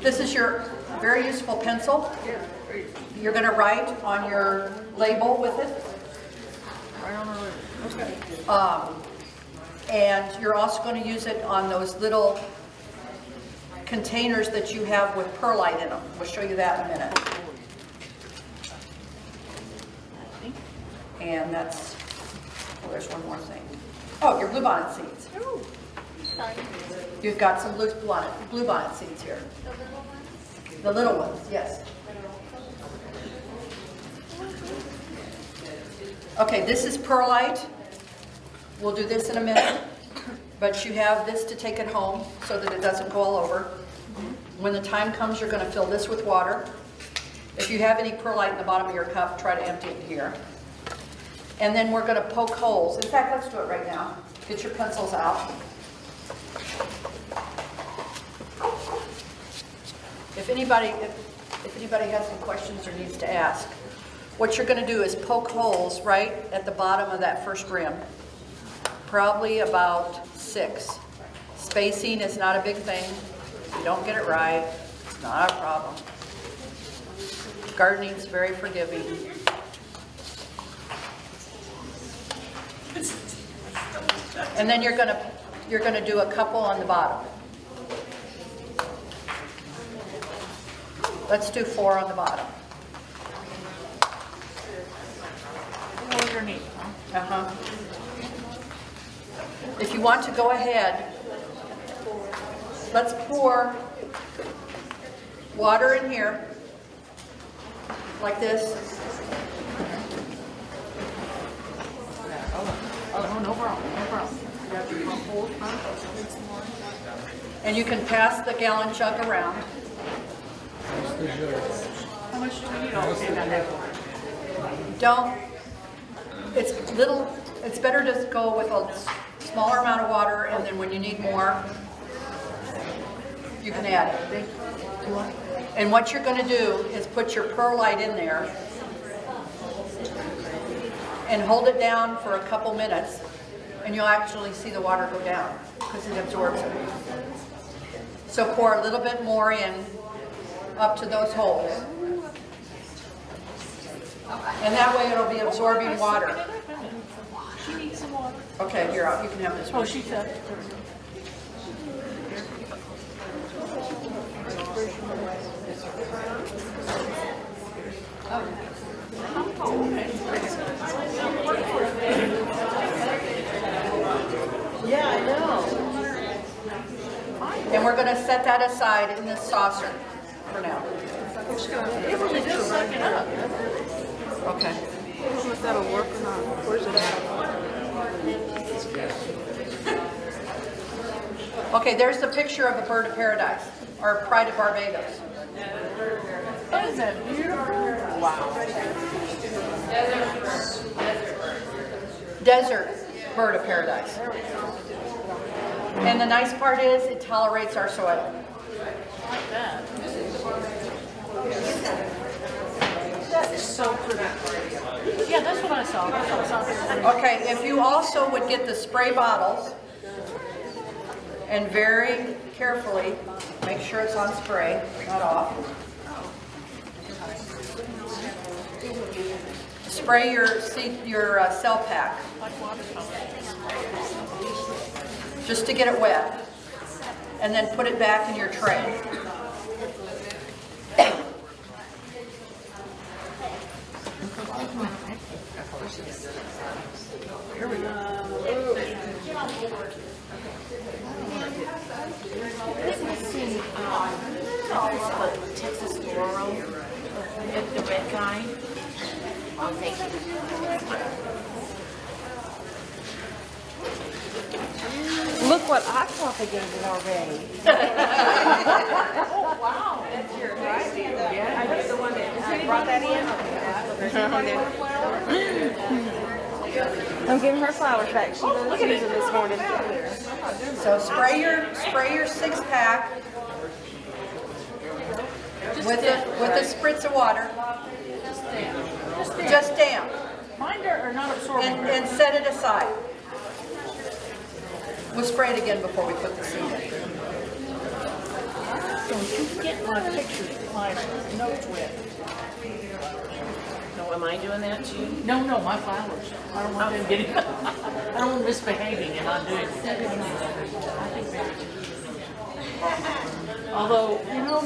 This is your very useful pencil. You're going to write on your label with it. And you're also going to use it on those little containers that you have with perlite in them. We'll show you that in a minute. And that's, oh, there's one more thing. Oh, your bluebonnet seeds. You've got some loose bluebonnet seeds here. The little ones, yes. Okay, this is perlite. We'll do this in a minute, but you have this to take it home so that it doesn't go all over. When the time comes, you're going to fill this with water. If you have any perlite in the bottom of your cup, try to empty it here. And then we're going to poke holes. In fact, let's do it right now. Get your pencils out. If anybody has any questions or needs to ask, what you're going to do is poke holes right at the bottom of that first rim, probably about 6. Spacing is not a big thing. If you don't get it right, it's not a problem. Gardening is very forgiving. And then you're going to do a couple on the bottom. Let's do 4 on the bottom. Underneath, huh? If you want to go ahead, let's pour water in here, like this. Oh, no problem, no problem. And you can pass the gallon jug around. How much do we need? It's better to go with a smaller amount of water, and then when you need more, you can add it. And what you're going to do is put your perlite in there and hold it down for a couple minutes, and you'll actually see the water go down because it absorbs it. So pour a little bit more in up to those holes. And that way it'll be absorbing water. She needs some water. Okay, here, you can have this one. Oh, she said. Yeah, I know. And we're going to set that aside in this saucer for now. It really does suck it up. Okay. I don't know if that'll work or not. Where's it at? Okay, there's the picture of a bird of paradise, or pride of Barbados. Isn't that beautiful? Wow. Desert bird of paradise. And the nice part is it tolerates our soil. Like that. That is so pretty. Yeah, that's what I saw. That's what I saw. Okay, if you also would get the spray bottles and very carefully make sure it's on spray, not off. Spray your cell pack just to get it wet, and then put it back in your tray. Here we go. Texas Laurel, the red guy. Oh, thank you. Look what I propagated already. Oh, wow. That's yours, right? Yeah, I did the one that brought that in. I'm giving her flowers back. She was using this morning. So spray your 6-pack with a spritz of water. Just damp. Mine are not absorbing. And set it aside. We'll spray it again before we put the seed in. Don't you get my pictures, my notes wet. No, am I doing that too? No, my flowers. I don't want them getting, I don't want misbehaving and not doing it. Although,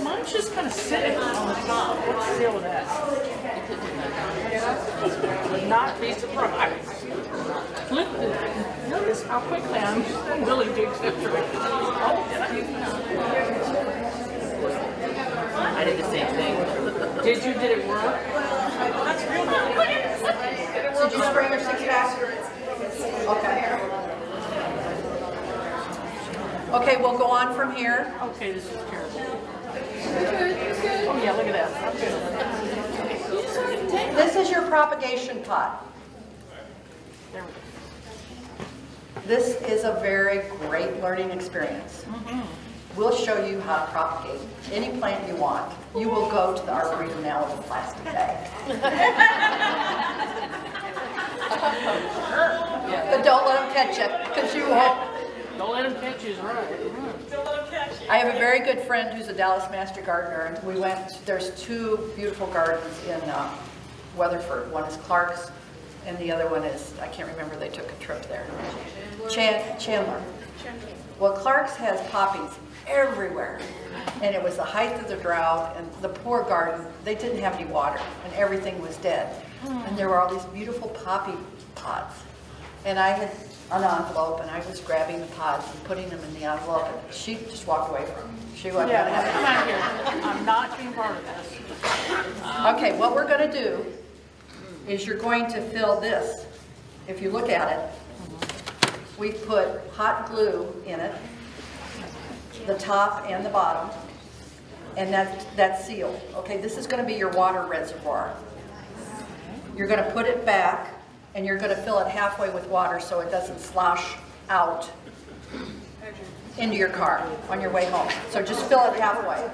mine's just kind of sitting on the top. What's the deal with that? Would not be surprised. Look, notice how quickly I'm willing to accept your Oh, I did the same thing. did you? Did it work? Did you spray your six pack? Okay. Okay, we'll go on from here. Okay, this is terrible. Oh yeah, look at that. This is your propagation pot. There we go. This is a very great learning experience. We'll show you how to propagate any plant you want. You will go to the arboretum now with a plastic bag. But don't let them catch you, because you won't. Don't let them catch you, is right. I have a very good friend who's a Dallas Master Gardener, and we went, there's two beautiful gardens in Weatherford. One is Clark's, and the other one is, I can't remember, they took a trip there. Chandler. Well, Clark's has poppies everywhere, and it was the height of the drought, and the poor garden, they didn't have any water, and everything was dead. And there were all these beautiful poppy pods. And I had an envelope, and I was grabbing the pods and putting them in the envelope, and she just walked away from them. She wasn't gonna have Come out here. I'm not being part of this. it. Okay, what we're gonna do is you're going to fill this. If you look at it, we've put hot glue in it, the top and the bottom, and that's sealed. Okay, this is gonna be your water reservoir. You're gonna put it back, and you're gonna fill it halfway with water so it doesn't slosh out into your car on your way home. So just fill it halfway.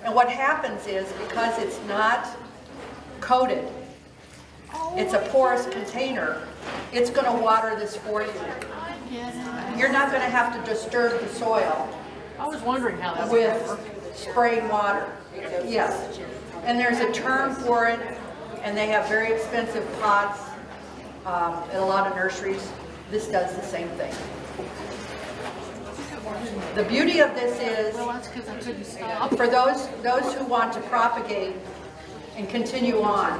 And what happens is, because it's not coated, it's a porous container, it's gonna water this for you. You're not gonna have to disturb the soil I was wondering how that with work. spraying water. Yes. And there's a term for it, and they have very expensive pots in a lot of nurseries. This does the same thing. The beauty of this is, Well, that's because I couldn't stop. for those who want to propagate and continue on,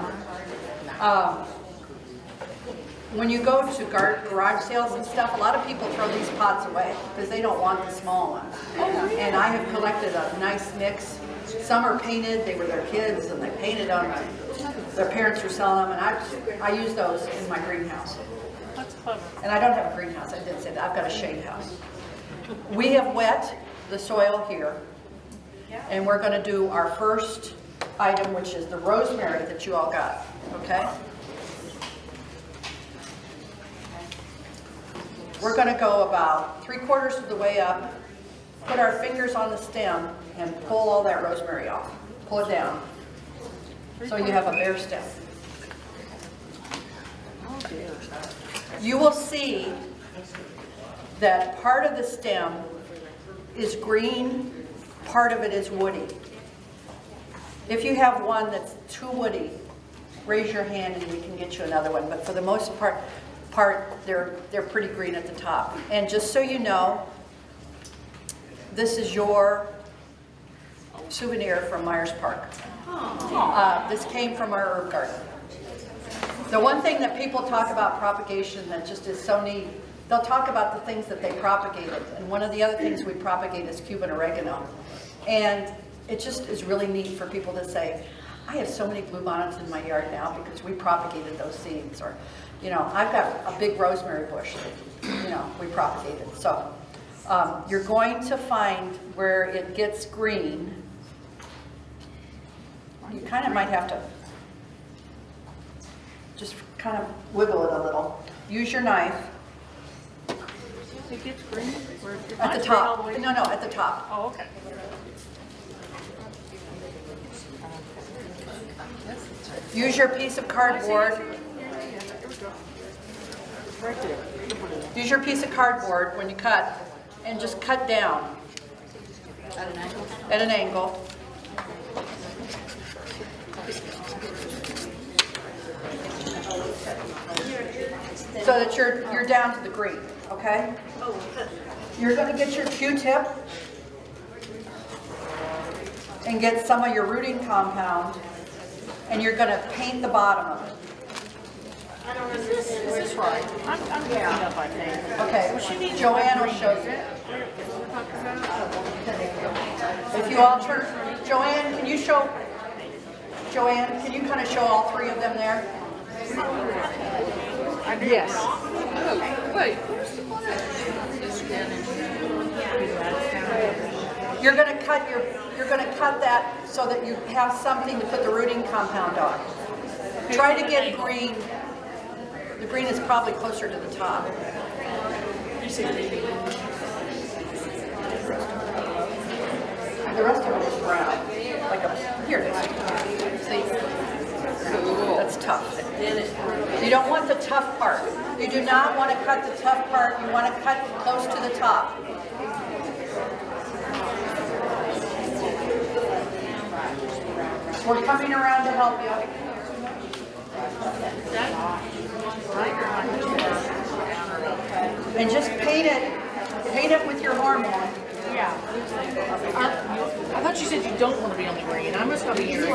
when you go to garage sales and stuff, a lot of people throw these pots away because they don't want the small ones. And I have collected a nice mix. Some are painted, they were their kids and they painted them. Their parents were selling them, and I use those in my greenhouse. That's clever. And I don't have a greenhouse, I did say that, I've got a shade house. We have wet the soil here, and we're gonna do our first item, which is the rosemary that you all got, okay? We're gonna go about 3/4 of the way up, put our fingers on the stem, and pull all that rosemary off. Pull it down, so you have a bare stem. You will see that part of the stem is green, part of it is woody. If you have one that's too woody, raise your hand and we can get you another one. But for the most part they're pretty green at the top. And just so you know, this is your souvenir from Myers Park. This came from our herb garden. The one thing that people talk about propagation that just is so neat, they'll talk about the things that they propagated. And one of the other things we propagate is Cuban oregano. And it just is really neat for people to say, I have so many bluebonnets in my yard now because we propagated those seeds. Or, I've got a big rosemary bush that, we propagated. So you're going to find where it gets green, you kind of might have to just kind of wiggle it a little. Use your knife. It gets green? At the top. No, at the top. Oh, okay. Use your piece of cardboard. Right there. Use your piece of cardboard when you cut, and just cut down. At an angle? at an angle. So that you're down to the green, okay? You're going to get your Q-tip and get some of your rooting compound, and you're going to paint the bottom of it. Is this right? I'm picking up, I think. Okay, Joanne will show you. If you all turn, Joanne, can you kind of show all three of them there? Yes. Wait. You're going to cut that so that you have something to put the rooting compound on. Try to get green. The green is probably closer to the top. The rest of it is brown. Here it is. See? That's tough. You don't want the tough part. You do not want to cut the tough part. You want to cut close to the top. We're coming around to help you. And just paint it with your hormone. Yeah. I thought you said you don't want to be on the green. I must not be here.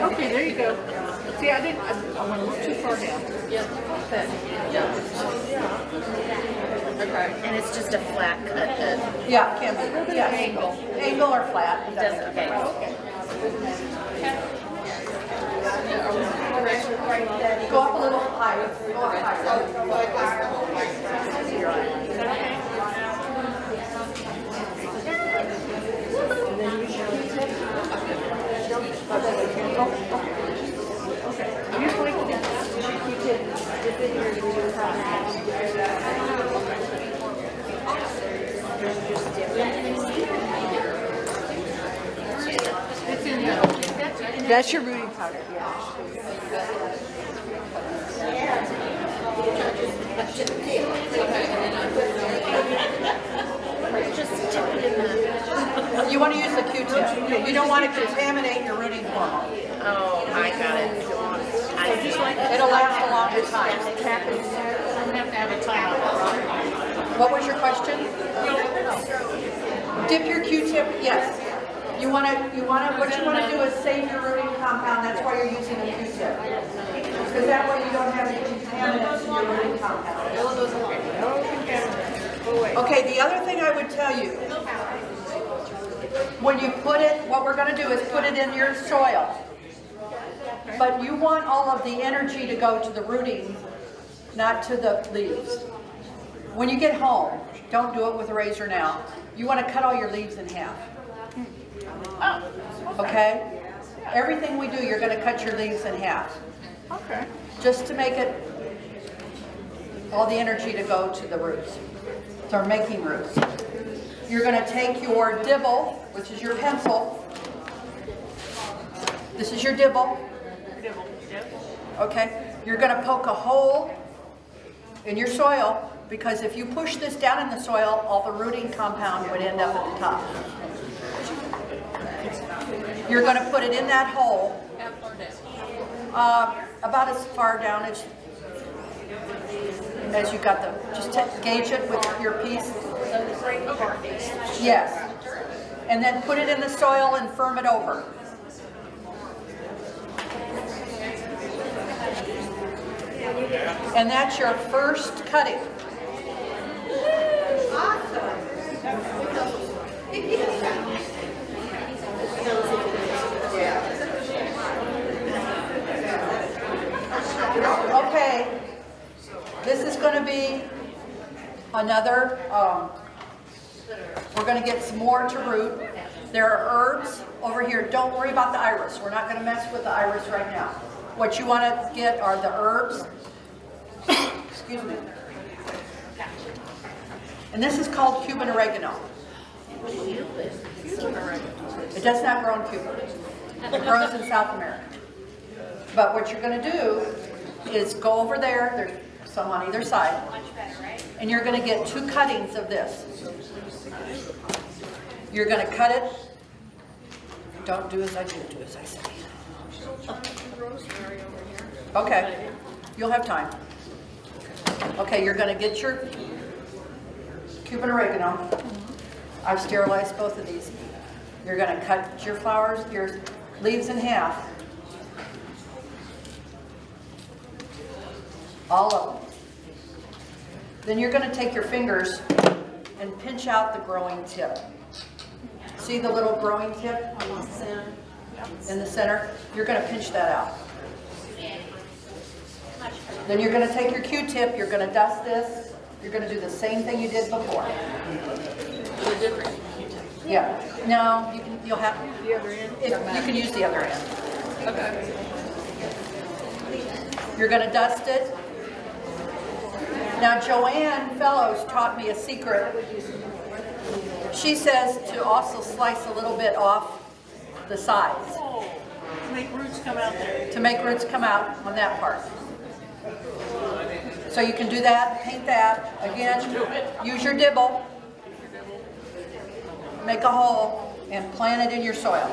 Okay, there you go. See, I went a little too far down. Okay. And it's just a flat cut. Yeah, it can be. Yes. Angle or flat. It doesn't. Okay. Go up a little higher. Go up higher. That's your rooting powder. Just dip it in the. You want to use the Q-tip. You don't want to contaminate your rooting hormone. Oh, I got it. I just like It'll last a longer time. I'm gonna have to have a timeout. What was your question? Dip your Q-tip, yes. What you want to do is save your rooting compound. That's why you're using a Q-tip. Because that way you don't have any contaminants in your rooting compound. Okay, the other thing I would tell you, when you put it, what we're going to do is put it in your soil. But you want all of the energy to go to the rooting, not to the leaves. When you get home, don't do it with a razor now. You want to cut all your leaves in half. Okay? Everything we do, you're going to cut your leaves in half. Okay. Just to make it all the energy to go to the roots. So we're making roots. You're going to take your dibble, which is your pencil. This is your dibble. Okay? You're going to poke a hole in your soil, because if you push this down in the soil, all the rooting compound would end up at the top. You're going to put it in that hole. About as far down as you got the, just gauge it with your piece. Yes. And then put it in the soil and firm it over. And that's your first cutting. Okay, this is going to be another, we're going to get some more to root. There are herbs over here. Don't worry about the iris. We're not going to mess with the iris right now. What you want to get are the herbs. Excuse me. And this is called Cuban oregano. It does not grow in Cuba. It grows in South America. But what you're going to do is go over there. There's some on either side. And you're going to get 2 cuttings of this. You're going to cut it. Don't do as I do, do as I say. Okay, you'll have time. Okay, you're going to get your Cuban oregano. I've sterilized both of these. You're going to cut your flowers, your leaves in half. All of them. Then you're going to take your fingers and pinch out the growing tip. See the little growing tip in the center? You're going to pinch that out. Then you're going to take your Q-tip, you're going to dust this. You're going to do the same thing you did before. They're different. Yeah. No, you'll have The other end? you can use the other end. Okay. You're going to dust it. Now, Joanne Fellows taught me a secret. She says to also slice a little bit off the sides Oh, make roots come out there. to make roots come out on that part. So you can do that, paint that. Again, use your dibble. Make a hole and plant it in your soil.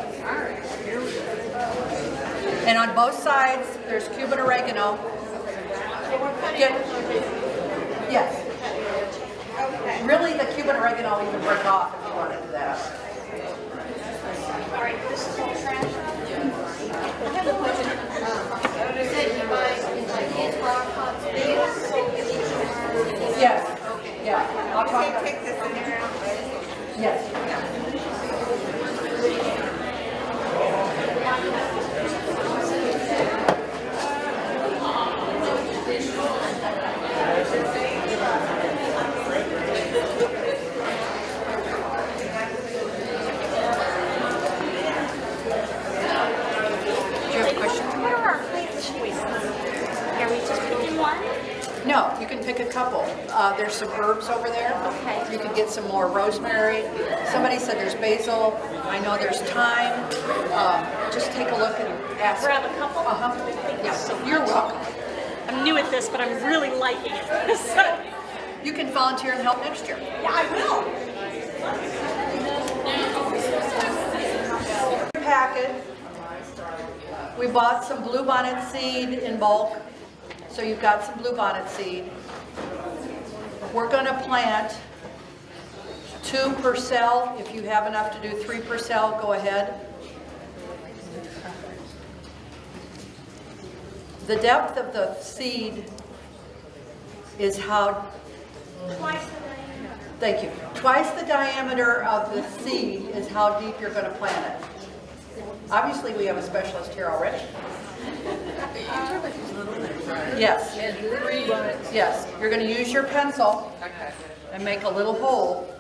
And on both sides, there's Cuban oregano. Yes. Really, the Cuban oregano will even break off if you want to do that. Yes. Yeah. I'll talk about it. Yes. Do you have a question? What are our plant choices? Are we just picking one? No, you can pick a couple. There's some herbs over there. Okay. You can get some more rosemary. Somebody said there's basil. I know there's thyme. Just take a look and ask. Grab a couple? Yeah. You're welcome. I'm new at this, but I'm really liking it. So, You can volunteer and help next year. yeah, I will. Packet. We bought some bluebonnet seed in bulk. So you've got some bluebonnet seed. We're going to plant 2 per cell. If you have enough to do 3 per cell, go ahead. The depth of the seed is how... Thank you. Twice the diameter of the seed is how deep you're going to plant it. Obviously, we have a specialist here already. Yes. Yes. You're going to use your pencil and make a little hole.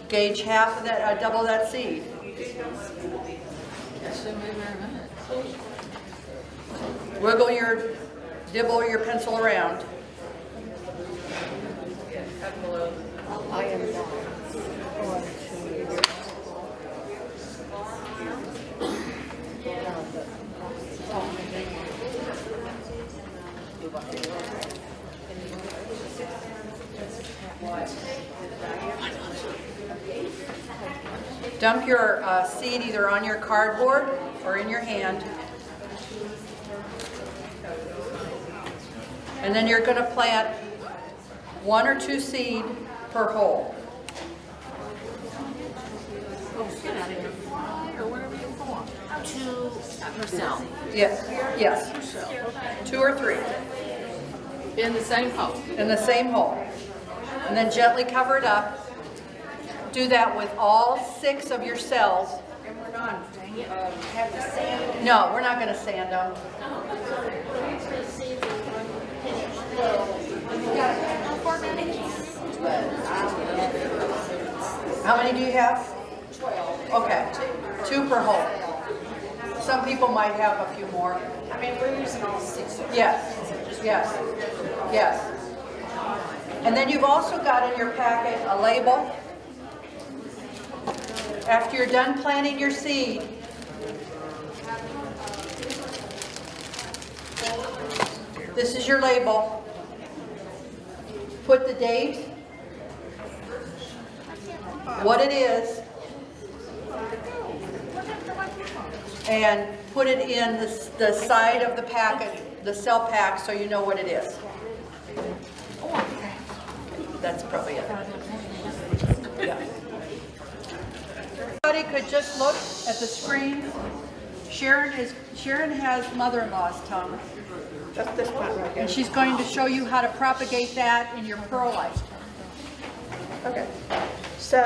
Gauge half of that, double that seed. Wiggle your, dibble your pencil around. I am not. Dump your seed either on your cardboard or in your hand. And then you're going to plant 1 or 2 seed per hole. Get out of here. Or whatever you want. 2 per cell. Yes, yes. 2 or 3 In the same hole. in the same hole. And then gently cover it up. Do that with all 6 of your cells. And we're not, have to sand. No, we're not going to sand them. How many do you have? 12. Okay, 2 per hole. Some people might have a few more. I mean, we're using all 6. Yes, yes, yes. And then you've also got in your packet a label. After you're done planting your seed, this is your label. Put the date, what it is, And put it in the side of the packet, the cell pack, so you know what it is. That's probably it. Yeah. Everybody could just look at the screen. Sharon has mother-in-law's tongue, That's this part right here. and she's going to show you how to propagate that in your perlite. Okay. So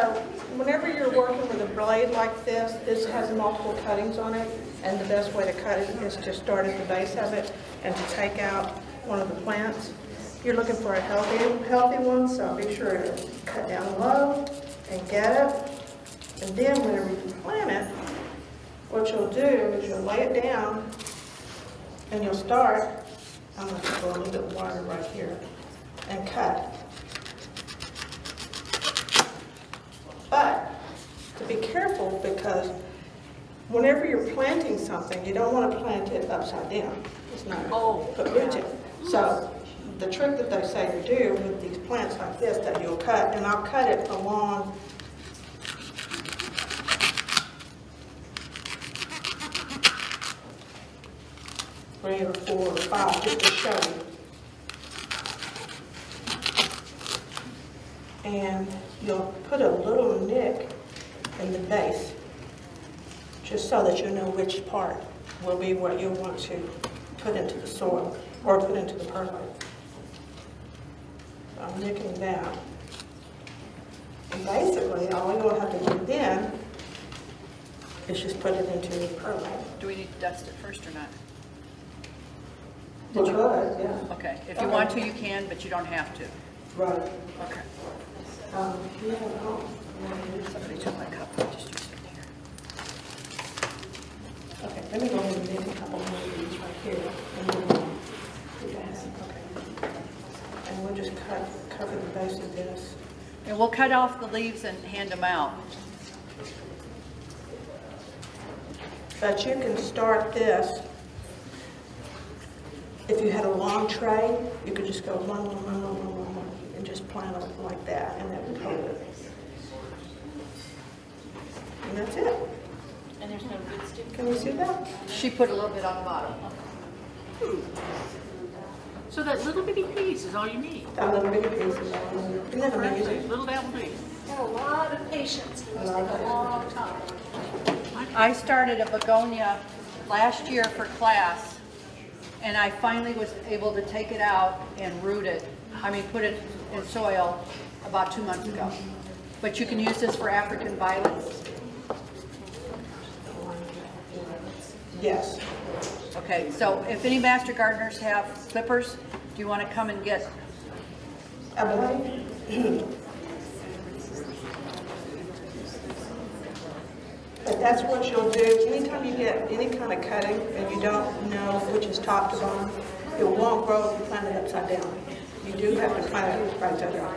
whenever you're working with a blade like this has multiple cuttings on it, and the best way to cut it is to start at the base of it and to take out one of the plants. You're looking for a healthy one, so be sure to cut down low and get it. And then whenever you plant it, what you'll do is you'll lay it down and you'll start, I'm going to go a little bit wider right here, and cut. But to be careful, because whenever you're planting something, you don't want to plant it upside down. It's not put roots in. So the trick that they say to do with these plants like this, that you'll cut, and I'll cut it along three or four or five, just to show you. And you'll put a little nick in the base, just so that you know which part will be what you want to put into the soil or put into the perlite. So I'm nicking that. And basically, all you'll have to do then is just put it into the perlite. Do we need to dust it first or not? Well, good, yeah. Okay, if you want to, you can, but you don't have to. Right. Okay. Yeah, oh. Somebody took my cup, I just used it here. Okay, let me go ahead and make a couple more of these right here. And then we'll do that. Okay. And we'll just cover the base of this. And we'll cut off the leaves and hand them out. But you can start this. If you had a long tray, you could just go one, and just plant it like that, and that would hold it. And that's it. And there's no good stick. Can you see that? She put a little bit on the bottom. So that little bitty piece is all you need. That little bitty piece is all. Isn't that amazing? Little dabble piece. Got a lot of patience. It must take a long time. I started a begonia last year for class, and I finally was able to take it out and root it. Put it in soil about 2 months ago. But you can use this for African violets. Yes. Okay, so if any master gardeners have clippers, do you want to come and get? I believe. But that's what you'll do. Anytime you get any kind of cutting and you don't know which is top to bottom, it won't grow if you plant it upside down. You do have to plant it right there.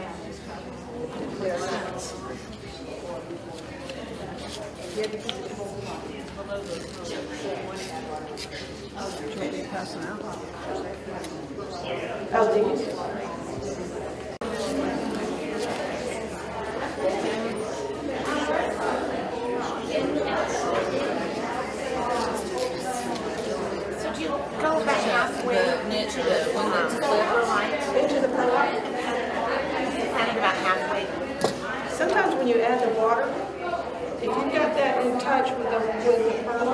Oh, these? So do you go about halfway into the perlite? Into the perlite. Plant it about halfway. Sometimes when you add the water, if you've got that in touch with the perlite,